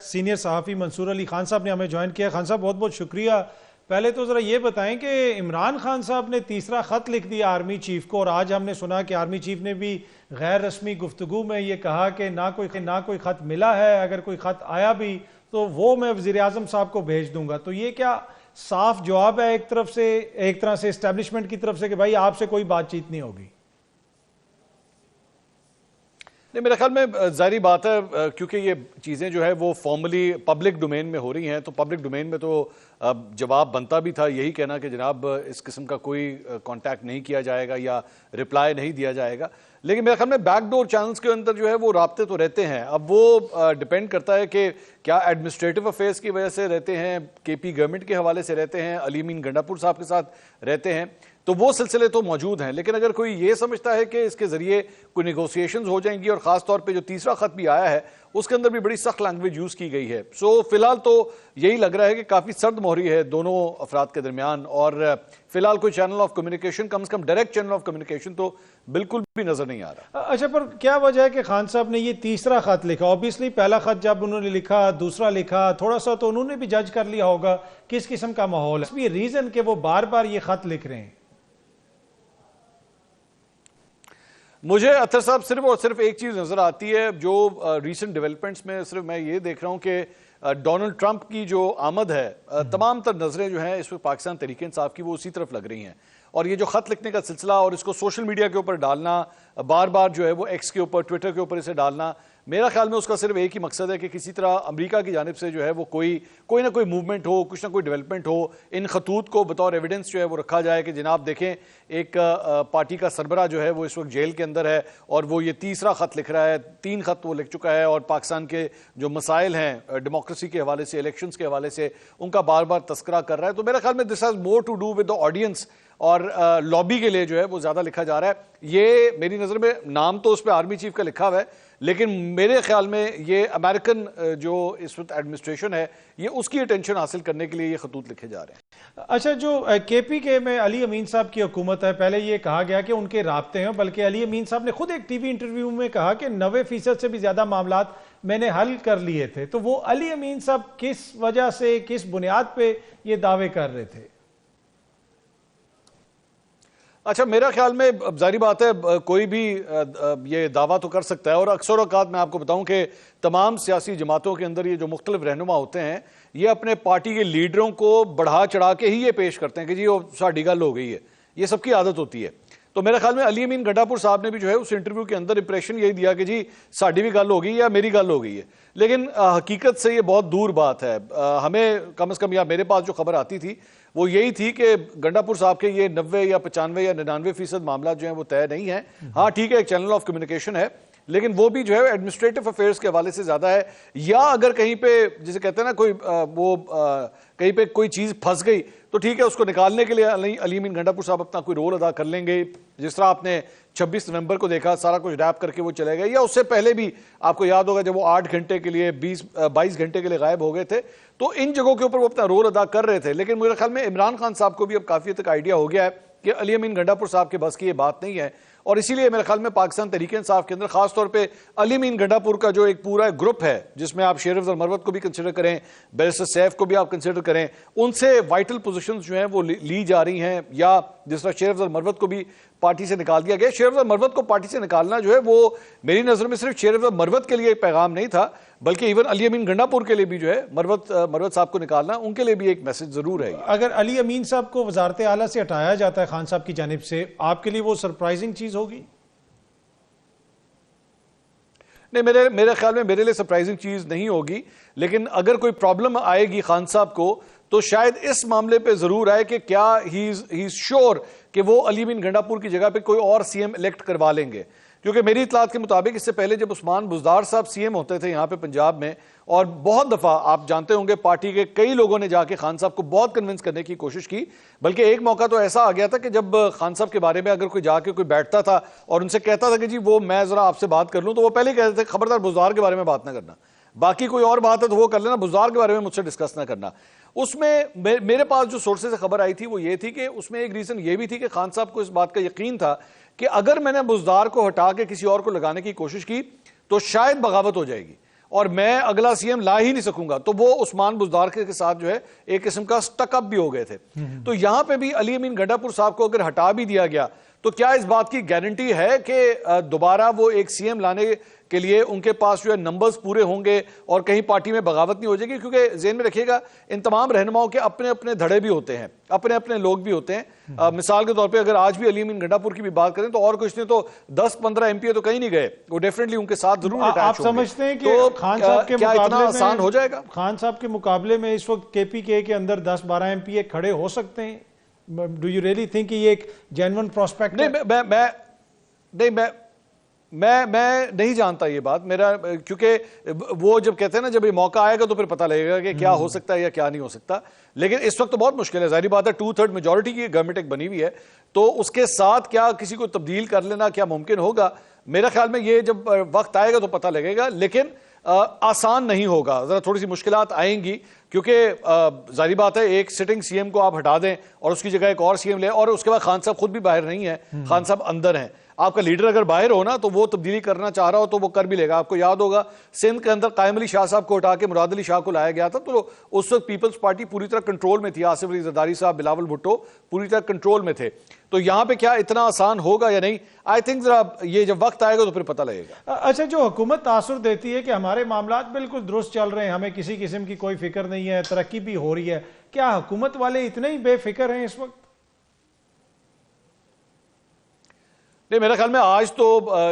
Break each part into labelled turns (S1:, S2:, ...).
S1: Senior सहाफ़ी मंसूर अली खान साहब ने हमें ज्वाइन किया। खान साहब बहुत बहुत शुक्रिया। पहले तो ज़रा ये बताएं कि इमरान खान साहब ने तीसरा ख़त लिख दिया आर्मी चीफ को, और आज हमने सुना कि आर्मी चीफ ने भी गैर रस्मी गुफ्तगू में ये कहा कि ना कोई ख़त मिला है, अगर कोई ख़त आया भी तो वो मैं वज़ीर आज़म साहब को भेज दूंगा। तो ये क्या साफ जवाब है एक तरह से इस्टेब्लिशमेंट की तरफ से कि भाई आपसे कोई बातचीत नहीं होगी?
S2: नहीं, मेरे ख्याल में जाहिर बात है, क्योंकि ये चीज़ें जो है वो फॉर्मली पब्लिक डोमेन में हो रही हैं, तो पब्लिक डोमेन में तो जवाब बनता भी था यही कहना कि जनाब इस किस्म का कोई कांटेक्ट नहीं किया जाएगा या रिप्लाई नहीं दिया जाएगा। लेकिन मेरे ख्याल में बैकडोर चैनल्स के अंदर जो है वो राब्ते तो रहते हैं। अब वो डिपेंड करता है कि क्या एडमिनिस्ट्रेटिव अफेयर्स की वजह से रहते हैं, केपी गवर्नमेंट के हवाले से रहते हैं, अली अमीन गंडापुर साहब के साथ रहते हैं, तो वो सिलसिले तो मौजूद हैं। लेकिन अगर कोई ये समझता है कि इसके जरिए कोई नेगोशिएशंस हो जाएंगी, और खास तौर पे जो तीसरा खत भी आया है उसके अंदर भी बड़ी सख्त लैंग्वेज यूज की गई है, सो फिलहाल तो यही लग रहा है कि काफी सर्द मोहरी है दोनों अफराद के दरमियान, और फिलहाल कोई चैनल ऑफ कम्युनिकेशन, कम से कम डायरेक्ट चैनल ऑफ कम्युनिकेशन तो बिल्कुल भी नजर नहीं आ रहा।
S1: अच्छा, पर क्या वजह है कि खान साहब ने ये तीसरा खत लिखा? ऑब्वियसली पहला खत जब उन्होंने लिखा, दूसरा लिखा, थोड़ा सा तो उन्होंने भी जज कर लिया होगा किस किस्म का माहौल है। रीजन कि वो बार बार ये खत लिख रहे हैं?
S2: मुझे अतर साहब सिर्फ और सिर्फ एक चीज नजर आती है जो रीसेंट डेवलपमेंट्स में, सिर्फ मैं ये देख रहा हूं कि डोनाल्ड ट्रंप की जो आमद है, तमाम तर नजरें जो हैं इस वक्त पाकिस्तान तहरीक इंसाफ की वो उसी तरफ लग रही हैं, और ये जो खत लिखने का सिलसिला और इसको सोशल मीडिया के ऊपर डालना, बार बार जो है वो एक्स के ऊपर, ट्विटर के ऊपर इसे डालना, मेरा ख्याल में उसका सिर्फ एक ही मकसद है कि किसी तरह अमेरिका की जानिब से जो है वो कोई ना कोई मूवमेंट हो, कुछ ना कोई डेवलपमेंट हो, इन खतूत को बतौर एविडेंस जो है वो रखा जाए कि जनाब देखें एक पार्टी का सरबरा जो है वो इस वक्त जेल के अंदर है और वो ये तीसरा खत लिख रहा है, 3 खत वो लिख चुका है, और पाकिस्तान के जो मसाइल हैं डेमोक्रेसी के हवाले से, इलेक्शंस के हवाले से, उनका बार बार तस्करा कर रहा है। तो मेरा ख्याल में this has more to do with the audience और लॉबी के लिए जो है वो ज्यादा लिखा जा रहा है। ये मेरी नजर में नाम तो उस पर आर्मी चीफ का लिखा हुआ है, लेकिन मेरे ख्याल में ये अमेरिकन जो इस वक्त एडमिनिस्ट्रेशन है ये उसकी अटेंशन हासिल करने के लिए ये खतूत लिखे जा रहे हैं।
S1: अच्छा, जो केपी के में अली अमीन साहब की हुकूमत है, पहले ये कहा गया कि उनके राब्ते हैं, बल्कि अली अमीन साहब ने खुद एक टीवी इंटरव्यू में कहा कि 90% से भी ज्यादा मामला मैंने हल कर लिए थे। तो वो अली अमीन साहब किस वजह से, किस बुनियाद पे ये दावे कर रहे थे?
S2: अच्छा, मेरा ख्याल में जारी बात है कोई भी ये दावा तो कर सकता है, और अक्सर औकात मैं आपको बताऊं कि तमाम सियासी जमातों के अंदर ये जो मुख्तलिफ रहनुमा होते हैं ये अपने पार्टी के लीडरों को बढ़ा चढ़ा के ही ये पेश करते हैं कि जी वो साड़ी गल हो गई है, ये सबकी आदत होती है। तो मेरे ख्याल में अली अमीन गंडापुर साहब ने भी जो है उस इंटरव्यू के अंदर इंप्रेशन यही दिया कि जी साड़ी भी गल हो गई या मेरी गल हो गई है, लेकिन हकीकत से ये बहुत दूर बात है। हमें कम से कम, या मेरे पास जो खबर आती थी वो यही थी कि गंडापुर साहब के ये 90 या 95 या 99% मामला जो है वो तय नहीं है। हाँ ठीक है, एक चैनल ऑफ कम्युनिकेशन है, लेकिन वो भी जो है एडमिनिस्ट्रेटिव अफेयर्स के हवाले से ज्यादा है, या अगर कहीं पे जिसे कहते हैं ना कोई कहीं पे कोई चीज फंस गई तो ठीक है, उसको निकालने के लिए अली अमीन गंडापुर साहब अपना कोई रोल अदा कर लेंगे। जिस तरह आपने 26 नवंबर को देखा, सारा कुछ रैप करके वो चले गए, या उससे पहले भी आपको याद होगा जब वो 8 घंटे के लिए 22 घंटे के लिए गायब हो गए थे, तो इन जगहों के ऊपर वो अपना रोल अदा कर रहे थे। लेकिन मेरे ख्याल में इमरान खान साहब को भी अब काफी तक आइडिया हो गया है कि अली अमीन गंडापुर साहब के बस की ये बात नहीं है, और इसीलिए मेरे ख्याल में पाकिस्तान तहरीक इंसाफ के अंदर खासतौर पे अली अमीन गंडापुर का जो एक पूरा ग्रुप है, जिसमें आप शेर अफजल मरवत को भी कंसिडर करें, बैरिस्टर सैफ को भी आप कंसिडर करें, उनसे वाइटल पोजीशंस जो हैं वो ली जा रही हैं, या जिस तरह शेर अफजल मरवत को भी पार्टी से निकाल दिया गया। शेर अफजल मरवत को पार्टी से निकालना जो है वो मेरी नजर में सिर्फ शेर अफजल मरवत के लिए एक पैगाम नहीं था, बल्कि इवन अली अमीन गंडापुर के लिए भी जो है मरवत साहब को निकालना उनके लिए भी एक मैसेज जरूर है।
S1: अगर अली अमीन साहब को वजारत आला से हटाया जाता है खान साहब की जानिब से, आपके लिए वो सरप्राइजिंग चीज होगी?
S2: नहीं, मेरे ख्याल में मेरे लिए सरप्राइजिंग चीज नहीं होगी, लेकिन अगर कोई प्रॉब्लम आएगी खान साहब को तो शायद इस मामले पे जरूर आए कि क्या ही इज श्योर कि वो अली अमीन गंडापुर की जगह पे कोई और सीएम इलेक्ट करवा लेंगे। क्योंकि मेरी इतलात के मुताबिक इससे पहले जब उस्मान बुज़दार साहब सीएम होते थे यहाँ पे पंजाब में, और बहुत दफा आप जानते होंगे पार्टी के कई लोगों ने जाके खान साहब को बहुत कन्विंस करने की कोशिश की, बल्कि एक मौका तो ऐसा आ गया था कि जब खान साहब के बारे में अगर कोई जाके कोई बैठता था और उनसे कहता था कि जी वो मैं जरा आपसे बात कर लूं, तो वो पहले कहते थे खबरदार बुज़दार के बारे में बात ना करना, बाकी कोई और बात है तो वो कर लेना, बुज़दार के बारे में मुझसे डिस्कस ना करना। उसमें मेरे पास जो सोर्सेज से खबर आई थी वो ये थी कि उसमें एक रीजन ये भी थी कि खान साहब को इस बात का यकीन था कि अगर मैंने बुज़दार को हटा के किसी और को लगाने की कोशिश की तो शायद बगावत हो जाएगी, और मैं अगला सीएम ला ही नहीं सकूंगा, तो वो उस्मान बुज़दार के साथ जो है एक किस्म का स्टकअप भी हो गए थे। तो यहां पे भी अली अमीन गंडापुर साहब को अगर हटा भी दिया गया तो क्या इस बात की गारंटी है कि दोबारा वो एक सीएम लाने के लिए उनके पास जो है नंबर्स पूरे होंगे और कहीं पार्टी में बगावत नहीं हो जाएगी? क्योंकि ज़हन में रखिएगा, इन तमाम रहनुमाओं के अपने अपने धड़े भी होते हैं, अपने अपने लोग भी होते हैं। मिसाल के तौर पे अगर आज भी अली अमीन गंडापुर की भी बात करें तो और कुछ नहीं तो 10-15 एमपी तो कहीं नहीं गए, वो डेफिनेटली उनके साथ जरूर
S1: आप समझते हैं कि तो खान साहब के
S2: क्या इतना आसान हो जाएगा?
S1: खान साहब के मुकाबले में इस वक्त केपीके के अंदर 10-12 एमपी खड़े हो सकते हैं? डू यू रियली थिंक ये एक जेन्युइन प्रोस्पेक्ट?
S2: मैं नहीं जानता ये बात मेरा, क्योंकि वो जब कहते हैं ना जब ये मौका आएगा तो फिर पता लगेगा कि क्या हो सकता है या क्या नहीं हो सकता। लेकिन इस वक्त तो बहुत मुश्किल है, जाहिर बात है 2/3 मेजॉरिटी की गवर्नमेंट एक बनी हुई है, तो उसके साथ क्या किसी को तब्दील कर लेना क्या मुमकिन होगा? मेरा ख्याल में ये जब वक्त आएगा तो पता लगेगा, लेकिन आसान नहीं होगा, जरा थोड़ी सी मुश्किलात आएंगी, क्योंकि जाहिर बात है एक सिटिंग सीएम को आप हटा दें और उसकी जगह एक और सीएम ले, और उसके बाद खान साहब खुद भी बाहर नहीं है, खान साहब अंदर हैं। आपका लीडर अगर बाहर हो ना तो वो तब्दीली करना चाह रहा हो तो वो कर भी लेगा। आपको याद होगा सिंध के अंदर कायम अली शाह साहब को हटा के मुराद अली शाह को लाया गया था, तो उस वक्त पीपल्स पार्टी पूरी तरह कंट्रोल में थी, आसिफ अली जरदारी साहब, बिलावल भुट्टो पूरी तरह कंट्रोल में थे। तो यहां पे क्या इतना आसान होगा या नहीं? आई थिंक जरा ये जब वक्त आएगा तो फिर पता लगेगा।
S1: अच्छा, जो हुकूमत तासुर देती है कि हमारे मामलात बिल्कुल दुरुस्त चल रहे हैं, हमें किसी किस्म की कोई फिक्र नहीं है, तरक्की भी हो रही है, क्या हुकूमत वाले इतने ही बेफिक्र हैं इस वक्त?
S2: नहीं, मेरे ख्याल में आज तो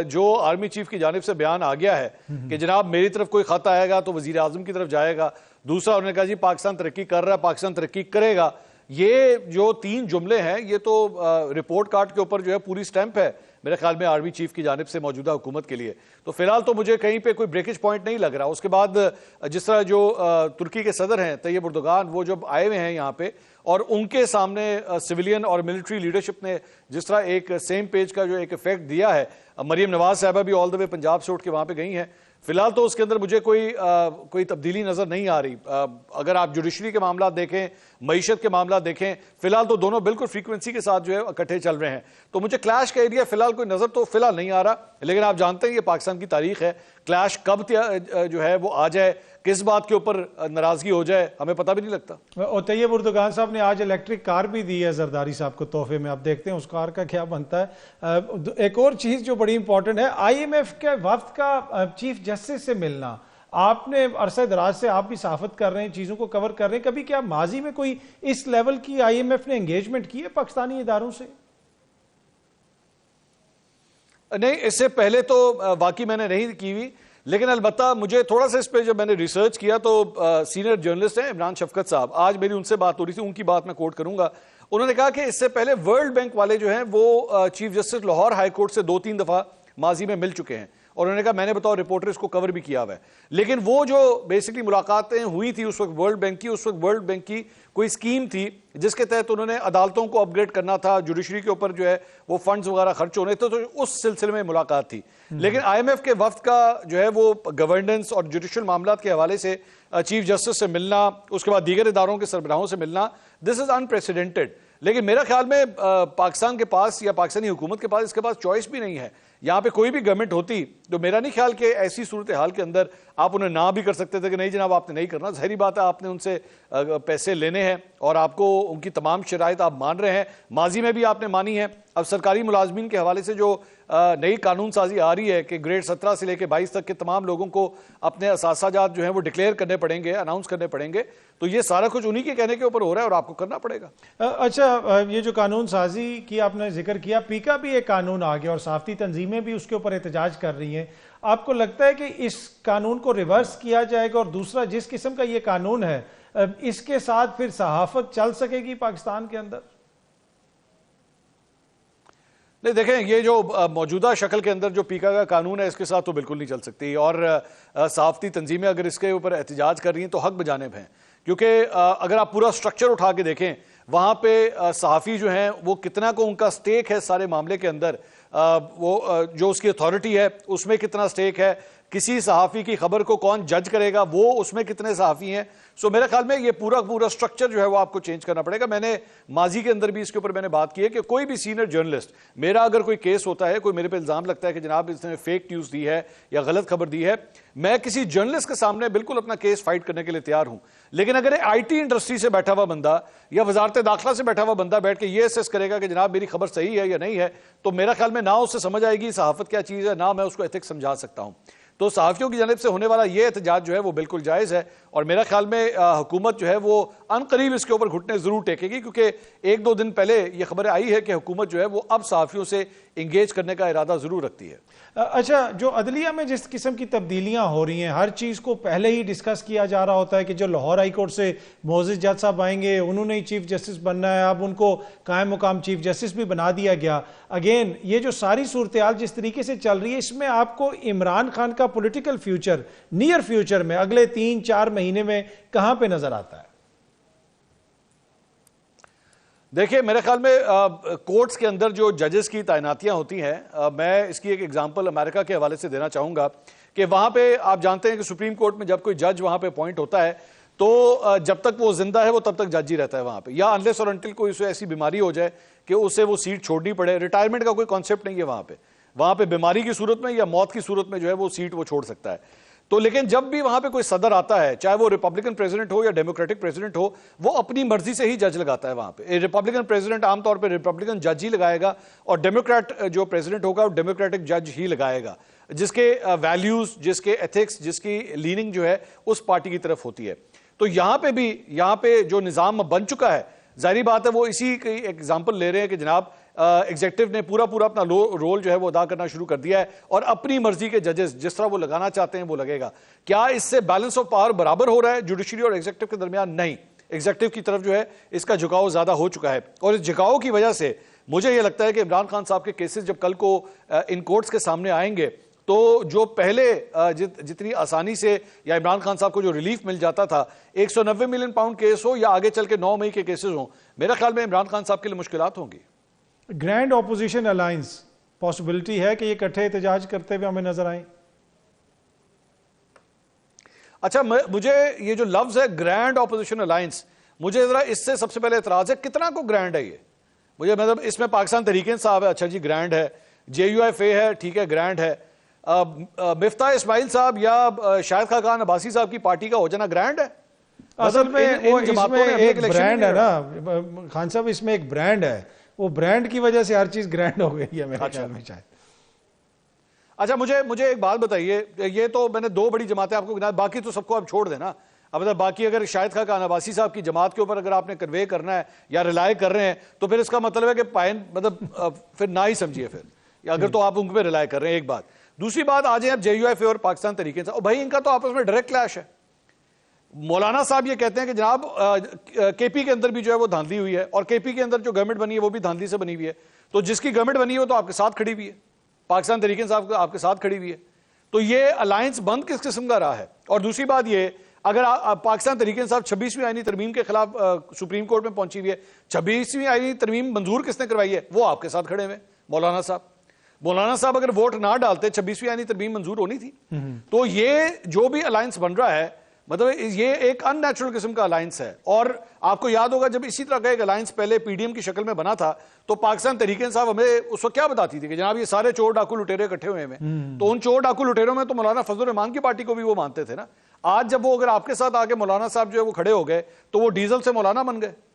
S2: जो आर्मी चीफ की जानिब से बयान आ गया है कि जनाब मेरी तरफ कोई खत आएगा तो वजीर आजम की तरफ जाएगा। दूसरा उन्होंने कहा जी पाकिस्तान तरक्की कर रहा है, पाकिस्तान तरक्की करेगा। ये जो 3 जुमले हैं ये तो रिपोर्ट कार्ड के ऊपर जो है पूरी स्टैंप है मेरे ख्याल में आर्मी चीफ की जानिब से मौजूदा हुकूमत के लिए। तो फिलहाल तो मुझे कहीं पे कोई ब्रेकेज पॉइंट नहीं लग रहा। उसके बाद जिस तरह जो तुर्की के सदर हैं तैयब एर्दोगान, वो जब आए हुए हैं यहाँ पे और उनके सामने सिविलियन और मिलिट्री लीडरशिप ने जिस तरह एक सेम पेज का जो एक इफेक्ट दिया है, मरियम नवाज साहबा भी ऑल द वे पंजाब से उठ के वहां पे गई हैं। फिलहाल तो उसके अंदर मुझे कोई तब्दीली नजर नहीं आ रही। अगर आप जुडिशरी के मामला देखें, मईशत के मामला देखें, फिलहाल तो दोनों बिल्कुल फ्रीक्वेंसी के साथ जो है इकट्ठे चल रहे हैं। तो मुझे क्लैश का एरिया फिलहाल कोई नजर तो फिलहाल नहीं आ रहा। लेकिन आप जानते हैं ये पाकिस्तान की तारीख है, क्लैश कब जो है वो आ जाए, किस बात के ऊपर नाराजगी हो जाए, हमें पता भी नहीं लगता।
S1: और तैयब एर्दोगान साहब ने आज इलेक्ट्रिक कार भी दी है जरदारी साहब को तोहफे में, आप देखते हैं उस कार का क्या बनता है। एक और चीज जो बड़ी इंपॉर्टेंट है, IMF के वफ्द का चीफ जस्टिस से मिलना। आपने अरसा दराज से आप भी सहाफत कर रहे हैं, चीजों को कवर कर रहे हैं, कभी क्या माजी में कोई इस लेवल की IMF ने एंगेजमेंट की है पाकिस्तानी इदारों से?
S2: नहीं, इससे पहले तो वाकई मैंने नहीं की हुई, लेकिन अलबत्ता मुझे थोड़ा सा इस पे जब मैंने रिसर्च किया तो सीनियर जर्नलिस्ट हैं इमरान शफकत साहब, आज मेरी उनसे बात हो रही थी, उनकी बात मैं कोट करूंगा। उन्होंने कहा कि इससे पहले वर्ल्ड बैंक वाले जो हैं वो chief justice Lahore high court से 2-3 दफा माजी में मिल चुके हैं, और उन्होंने कहा मैंने बताओ रिपोर्टर इसको कवर भी किया हुआ है। लेकिन वो जो बेसिकली मुलाकातें हुई थी उस वक्त वर्ल्ड बैंक की, उस वक्त वर्ल्ड बैंक की कोई स्कीम थी जिसके तहत उन्होंने अदालतों को अपग्रेड करना था, जुडिशरी के ऊपर जो है वो फंड्स वगैरह खर्च होने थे, तो उस सिलसिले में मुलाकात थी। लेकिन IMF के वफ्द का जो है वो गवर्नेंस और जुडिशल मामलात के हवाले से चीफ जस्टिस से मिलना, उसके बाद दीगर इदारों के सरबराहों से मिलना, दिस इज अनप्रेसिडेंटेड। लेकिन मेरा ख्याल में पाकिस्तान के पास या पाकिस्तानी हुकूमत के पास इसके पास चॉइस भी नहीं है। यहाँ पे कोई भी गवर्नमेंट होती तो मेरा नहीं ख्याल कि ऐसी सूरत हाल के अंदर आप उन्हें ना भी कर सकते थे कि नहीं जनाब आपने नहीं करना। ज़ाहिरी बात है आपने उनसे पैसे लेने हैं और आपको उनकी तमाम शराइत आप मान रहे हैं, माजी में भी आपने मानी है। अब सरकारी मुलाजमीन के हवाले से जो नई कानून साजी आ रही है कि ग्रेड 17 से लेकर 22 तक के तमाम लोगों को अपने असासाजात जो हैं वो डिक्लेयर करने पड़ेंगे, अनाउंस करने पड़ेंगे, तो ये सारा कुछ उन्हीं के कहने के ऊपर हो रहा है और आपको करना पड़ेगा।
S1: अच्छा, ये जो कानून साजी की आपने जिक्र किया, पीका भी एक कानून आ गया और साफ्ती तंजीमें भी उसके ऊपर एहतजाज कर रही हैं। आपको लगता है कि इस कानून को रिवर्स किया जाएगा और दूसरा जिस किस्म का ये कानून है इसके साथ फिर सहाफत चल सकेगी पाकिस्तान के अंदर?
S2: नहीं, देखें ये जो मौजूदा शक्ल के अंदर जो पीका का कानून है इसके साथ तो बिल्कुल नहीं चल सकती, और सहाफती तंजीमें अगर इसके ऊपर एहतजाज कर रही हैं तो हक बजानिब हैं, क्योंकि अगर आप पूरा स्ट्रक्चर उठा के देखें वहां पे सहाफ़ी जो हैं वो कितना को उनका स्टेक है सारे मामले के अंदर, वो जो उसकी अथॉरिटी है उसमें कितना स्टेक है, किसी सहाफ़ी की खबर को कौन जज करेगा, वो उसमें कितने सहाफ़ी हैं। सो मेरे ख्याल में ये पूरा स्ट्रक्चर जो है वो आपको चेंज करना पड़ेगा। मैंने माजी के अंदर भी इसके ऊपर मैंने बात की है कि कोई भी सीनियर जर्नलिस्ट, मेरा अगर कोई केस होता है, कोई मेरे पे इल्जाम लगता है कि जनाब इसने फेक न्यूज़ दी है या गलत खबर दी है, मैं किसी जर्नलिस्ट के सामने बिल्कुल अपना केस फाइट करने के लिए तैयार हूं। लेकिन अगर आईटी इंडस्ट्री से बैठा हुआ बंदा या वजारत दाखिला से बैठा हुआ बंदा बैठ के ये असेस करेगा कि जनाब मेरी खबर सही है या नहीं है, तो मेरा ख्याल में ना उससे समझ आएगी सहाफत क्या चीज़ है, ना मैं उसको एथिक्स समझा सकता हूं। तो सहाफ़ियों की जानिब से होने वाला ये एहतजाज जो है वो बिल्कुल जायज़ है, और मेरा ख्याल में हुकूमत जो है वो अनकरीब इसके ऊपर घुटने जरूर टेकेगी, क्योंकि एक दो दिन पहले ये खबर आई है कि हुकूमत जो है वो अब सहाफ़ियों से इंगेज करने का इरादा जरूर रखती है।
S1: अच्छा, जो अदलिया में जिस किस्म की तब्दीलियां हो रही हैं, हर चीज़ को पहले ही डिस्कस किया जा रहा होता है कि जो लाहौर हाई कोर्ट से मोअज़्ज़िज़ जज साहब आएंगे उन्होंने ही चीफ जस्टिस बनना है, अब उनको कायम मुकाम चीफ जस्टिस भी बना दिया गया। अगेन ये जो सारी सूरत हाल जिस तरीके से चल रही है, इसमें आपको इमरान खान का पॉलिटिकल फ्यूचर नियर फ्यूचर में अगले 3-4 महीने में कहां पे नजर आता है?
S2: देखिए, मेरे ख्याल में कोर्ट्स के अंदर जो जजेस की तैनातियां होती हैं, मैं इसकी एक एग्जांपल अमेरिका के हवाले से देना चाहूंगा कि वहां पे आप जानते हैं कि सुप्रीम कोर्ट में जब कोई जज वहां पे अपॉइंट होता है तो जब तक वो जिंदा है वो तब तक जज ही रहता है वहां पे, या अनलेस और अनटिल कोई उसे ऐसी बीमारी हो जाए कि उसे वो सीट छोड़नी पड़े। रिटायरमेंट का कोई कॉन्सेप्ट नहीं है वहां पे बीमारी की सूरत में या मौत की सूरत में जो है वो सीट वो छोड़ सकता है। तो लेकिन जब भी वहां पे कोई सदर आता है, चाहे वो रिपब्लिकन प्रेसिडेंट हो या डेमोक्रेटिक प्रेसिडेंट हो, वो अपनी मर्जी से ही जज लगाता है वहां पे। रिपब्लिकन प्रेसिडेंट आमतौर पे रिपब्लिकन जज ही लगाएगा, और डेमोक्रेट जो प्रेसिडेंट होगा वो डेमोक्रेटिक जज ही लगाएगा, जिसके वैल्यूज, जिसके एथिक्स, जिसकी लीनिंग जो है उस पार्टी की तरफ होती है। तो यहां पे भी, यहां पे जो निजाम बन चुका है, जाहिर बात है वो इसी की एग्जाम्पल ले रहे हैं कि जनाब एग्जेक्टिव ने पूरा अपना रोल जो है वो अदा करना शुरू कर दिया है, और अपनी मर्जी के जजेस जिस तरह वो लगाना चाहते हैं वो लगेगा। क्या इससे बैलेंस ऑफ पावर बराबर हो रहा है जुडिशरी और एग्जेक्टिव के दरमियान? नहीं, एग्जेक्टिव की तरफ जो है इसका झुकाव ज्यादा हो चुका है, और इस झुकाव की वजह से मुझे यह लगता है कि इमरान खान साहब के केसेस जब कल को इन कोर्ट्स के सामने आएंगे, तो जो पहले जितनी आसानी से या इमरान खान साहब को जो रिलीफ मिल जाता था, 190 मिलियन पाउंड केस हो या आगे चल के 9 मई के केसेस हो, मेरा ख्याल में इमरान खान साहब के लिए मुश्किलात होंगी।
S1: ग्रैंड ऑपोजिशन अलायंस पॉसिबिलिटी है कि ये इकट्ठे एहतजाज करते हुए हमें नजर आए?
S2: अच्छा, मुझे ये जो लफ्ज है ग्रैंड ऑपोजिशन अलायंस, मुझे जरा इससे सबसे पहले एतराज है, कितना को ग्रैंड है ये? मुझे मतलब इसमें पाकिस्तान तहरीक इंसाफ है, अच्छा जी ग्रैंड है, JUIF है, ठीक है ग्रैंड है, मिफ्ता इस्माइल साहब या शाहिद खान अब्बासी साहब की पार्टी का हो जाना ग्रैंड है?
S1: असल में वो इसमें एक ब्रांड है ना खान साहब, इसमें एक ब्रांड है, वो ब्रांड की वजह से हर चीज ग्रैंड हो गई है मेरे ख्याल में शायद।
S2: अच्छा, मुझे एक बात बताइए, ये तो मैंने 2 बड़ी जमातें आपको गिनाई, बाकी तो सबको आप छोड़ देना। अब मतलब बाकी अगर शाहिद खान अब्बासी साहब की जमात के ऊपर अगर आपने कन्वे करना है या रिलाय कर रहे हैं, तो फिर इसका मतलब है कि पायन मतलब फिर ना ही समझिए फिर, अगर तो आप उन पर रिलाय कर रहे हैं। एक बात, दूसरी बात, आ जाए आप JUIF और पाकिस्तान तहरीक इंसाफ, भाई इनका तो आपस में डायरेक्ट क्लैश है। मौलाना साहब ये कहते हैं कि जनाब KP के अंदर भी जो है वो धांधली हुई है, और KP के अंदर जो गवर्नमेंट बनी है वो भी धांधली से बनी हुई है, तो जिसकी गवर्नमेंट बनी है वो तो आपके साथ खड़ी हुई है, पाकिस्तान तहरीक इंसाफ आपके साथ खड़ी हुई है। तो ये अलायंस बंद किस किस्म का रहा है? और दूसरी बात ये, अगर पाकिस्तान तहरीक इंसाफ 26वीं आईनी तरमीम के खिलाफ सुप्रीम कोर्ट में पहुंची हुई है, 26वीं आईनी तरमीम मंजूर किसने करवाई है? वो आपके साथ खड़े हुए मौलाना साहब। मौलाना साहब अगर वोट ना डालते, 26वीं आईनी तरमीम मंजूर होनी थी। तो ये जो भी अलायंस बन रहा है, मतलब ये एक अननेचुरल किस्म का अलायंस है। और आपको याद होगा जब इसी तरह का एक अलायंस पहले PDM की शक्ल में बना था, तो पाकिस्तान तहरीक इंसाफ हमें उस वक्त क्या बताती थी कि जनाब ये सारे चोर डाकू लुटेरे इकट्ठे हुए हैं। तो उन चोर डाकू लुटेरों में तो मौलाना फजलुर रहमान की पार्टी को भी वो मानते थे ना। आज जब वो अगर आपके साथ आके मौलाना साहब जो है वो खड़े हो गए, तो वो डीजल से मौलाना बन गए।